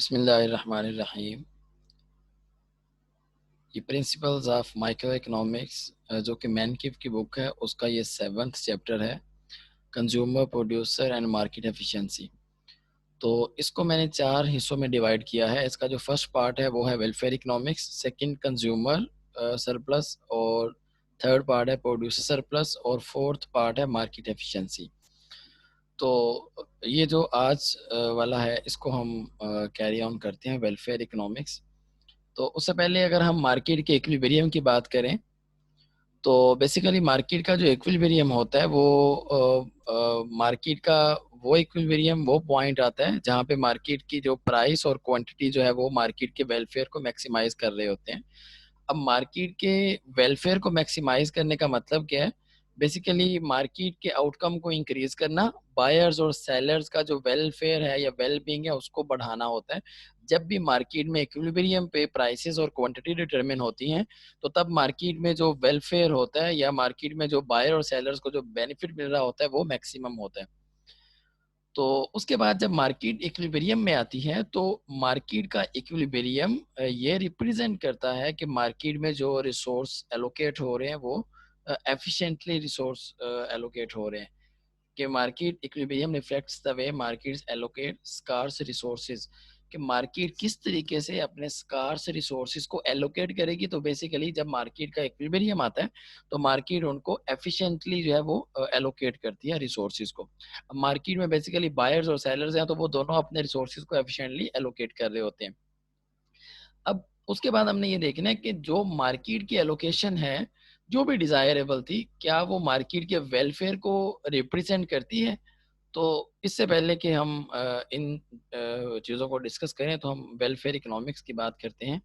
बिस्मिल्लाहिर्रहमानिर्रहीम। ये principles of micro economics जो कि मैनकिफ की बुक है, उसका ये 7th चैप्टर है, consumer, producer and market efficiency. तो इसको मैंने 4 हिस्सों में डिवाइड किया है। इसका जो फर्स्ट पार्ट है वो है welfare economics, second consumer surplus, और थर्ड पार्ट है प्रोड्यूसर सरप्लस, और फोर्थ पार्ट है मार्केट एफिशिएंसी। तो ये जो आज वाला है, इसको हम कैरी ऑन करते हैं, वेलफेयर इकोनॉमिक्स। तो उससे पहले अगर हम मार्केट के इक्विलिब्रियम की बात करें, तो बेसिकली मार्केट का जो इक्विलिब्रियम होता है वो मार्केट का वो इक्विलिब्रियम वो पॉइंट आता है जहाँ पे मार्केट की जो प्राइस और क्वांटिटी जो है वो मार्केट के वेलफेयर को मैक्सिमाइज कर रहे होते हैं। अब मार्केट के वेलफेयर को मैक्सिमाइज करने का मतलब क्या है? बेसिकली मार्केट के आउटकम को इंक्रीज करना, बायर्स और सेलर्स का जो वेलफेयर है या वेल बीइंग है उसको बढ़ाना होता है। जब भी मार्केट में इक्विलिब्रियम पे प्राइसेस और क्वांटिटी डिटरमिन होती हैं, तो तब मार्केट में जो वेलफेयर होता है या मार्केट में जो बायर और सेलर्स को जो बेनिफिट मिल रहा होता है वो मैक्सिमम होता है। तो उसके बाद जब मार्केट इक्विलिब्रियम में आती है, तो मार्केट का इक्विलिब्रियम ये रिप्रेजेंट करता है कि मार्केट में जो रिसोर्स एलोकेट हो रहे हैं वो एफिशिएंटली रिसोर्स एलोकेट हो रहे हैं। कि market equilibrium reflects the way markets allocate scarce resources, कि मार्केट किस तरीके से अपने स्कार्स रिसोर्सेज को एलोकेट करेगी। तो बेसिकली जब मार्केट का इक्विलिब्रियम आता है, तो मार्केट उनको एफिशिएंटली जो है वो एलोकेट करती है रिसोर्सेज को। अब मार्केट में बेसिकली बायर्स और सेलर्स हैं, तो वो दोनों अपने रिसोर्सेज को एफिशिएंटली एलोकेट कर रहे होते हैं। अब उसके बाद हमने ये देखना है कि जो मार्केट की एलोकेशन है, जो भी डिजायरेबल थी, क्या वो मार्केट के वेलफेयर को रिप्रेजेंट करती है। तो इससे पहले कि हम इन चीज़ों को डिस्कस करें, तो हम वेलफेयर इकोनॉमिक्स की बात करते हैं।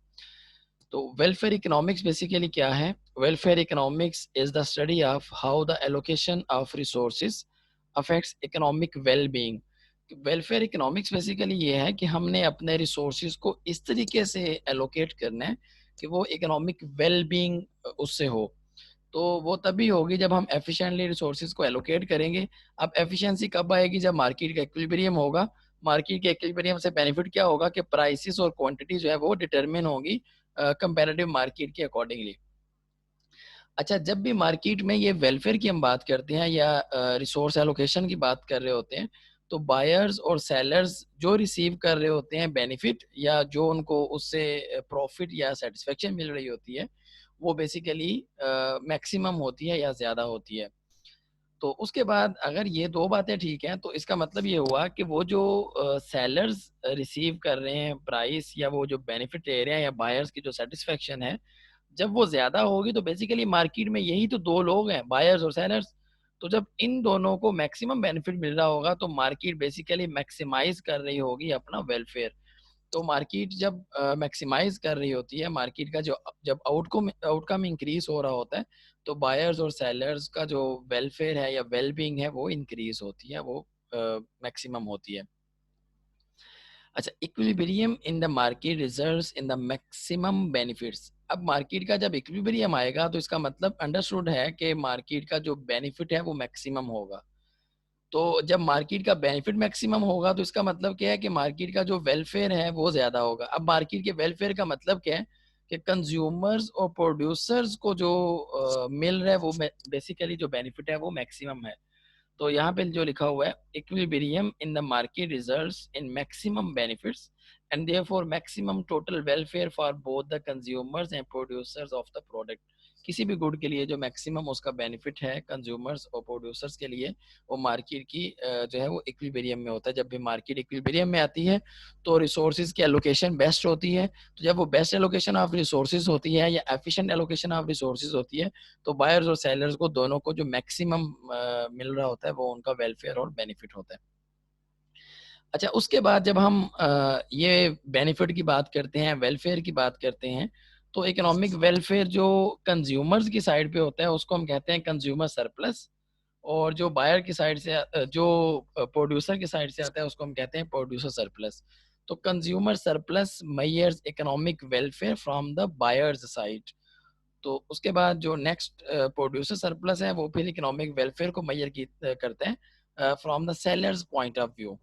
तो वेलफेयर इकोनॉमिक्स बेसिकली क्या है? Welfare economics is the study of how the allocation of resources affects economic well being. Welfare economics basically ये है कि हमने अपने रिसोर्सेज को इस तरीके से एलोकेट करना है कि वो इकोनॉमिक वेल बीइंग उससे हो। तो वो तभी होगी जब हम एफिशिएंटली रिसोर्सेज को एलोकेट करेंगे। अब एफिशिएंसी कब आएगी? जब मार्केट का इक्विलिब्रियम होगा। मार्केट के इक्विलिब्रियम से बेनिफिट क्या होगा कि प्राइसेस और क्वांटिटी जो है वो डिटरमिन होगी कंपैरेटिव मार्केट के अकॉर्डिंगली। अच्छा, जब भी मार्केट में ये वेलफेयर की हम बात करते हैं या रिसोर्स एलोकेशन की बात कर रहे होते हैं, तो बायर्स और सेलर्स जो रिसीव कर रहे होते हैं बेनिफिट, या जो उनको उससे प्रॉफिट या सेटिस्फेक्शन मिल रही होती है, वो बेसिकली मैक्सिमम होती है या ज़्यादा होती है। तो उसके बाद अगर ये 2 बातें ठीक हैं, तो इसका मतलब ये हुआ कि वो जो सेलर्स रिसीव कर रहे हैं प्राइस, या वो जो बेनिफिट ले रहे हैं, या बायर्स की जो सेटिस्फेक्शन है, जब वो ज़्यादा होगी, तो बेसिकली मार्केट में यही तो 2 लोग हैं, बायर्स और सेलर्स। तो जब इन दोनों को मैक्सिमम बेनिफिट मिल रहा होगा, तो मार्केट बेसिकली मैक्सिमाइज़ कर रही होगी अपना वेलफेयर। तो मार्केट जब मैक्सिमाइज़ कर रही होती है, मार्केट का जो जब आउटकम आउटकम इंक्रीज़ हो रहा होता है, तो बायर्स और सेलर्स का जो वेलफेयर है या वेल बीइंग है वो इंक्रीज़ होती है, वो मैक्सिमम होती है। अच्छा, equilibrium in the market results in the maximum benefits. अब मार्केट का जब इक्विलिब्रियम आएगा, तो इसका मतलब अंडरस्टूड है कि मार्केट का जो बेनिफिट है वो मैक्सिमम होगा। तो जब मार्केट का बेनिफिट मैक्सिमम होगा, तो इसका मतलब क्या है कि मार्केट का जो वेलफेयर है वो ज़्यादा होगा। अब मार्केट के वेलफेयर का मतलब क्या है? कि कंज्यूमर्स और प्रोड्यूसर्स को जो मिल रहा है वो बेसिकली जो बेनिफिट है वो मैक्सिमम है। तो यहाँ पे जो लिखा हुआ है, equilibrium in the market results in maximum benefits and therefore maximum total welfare for both the consumers and producers of the product. किसी भी गुड के लिए जो मैक्सिमम उसका बेनिफिट है कंज्यूमर्स और प्रोड्यूसर्स के लिए, वो मार्केट की जो है वो इक्विलिब्रियम में होता है। जब भी मार्केट इक्विलिब्रियम में आती है, तो रिसोर्सेज की एलोकेशन बेस्ट होती है। तो जब वो बेस्ट एलोकेशन ऑफ रिसोर्सेज होती है या एफिशिएंट एलोकेशन ऑफ रिसोर्सेज होती है, तो बायर्स और सेलर्स को दोनों को जो मैक्सिमम मिल रहा होता है वो उनका वेलफेयर और बेनिफिट होता है। अच्छा, उसके बाद जब हम ये बेनिफिट की बात करते हैं, वेलफेयर की बात करते हैं, तो इकोनॉमिक वेलफेयर जो कंज्यूमर्स की साइड पे होता है उसको हम कहते हैं कंज्यूमर सरप्लस, और जो बायर की साइड से जो प्रोड्यूसर की साइड से आता है उसको हम कहते हैं प्रोड्यूसर सरप्लस। तो consumer surplus measures economic welfare from the buyers side. तो उसके बाद जो नेक्स्ट प्रोड्यूसर सरप्लस है, वो फिर इकोनॉमिक वेलफेयर को मेजर करते हैं from the sellers point of view.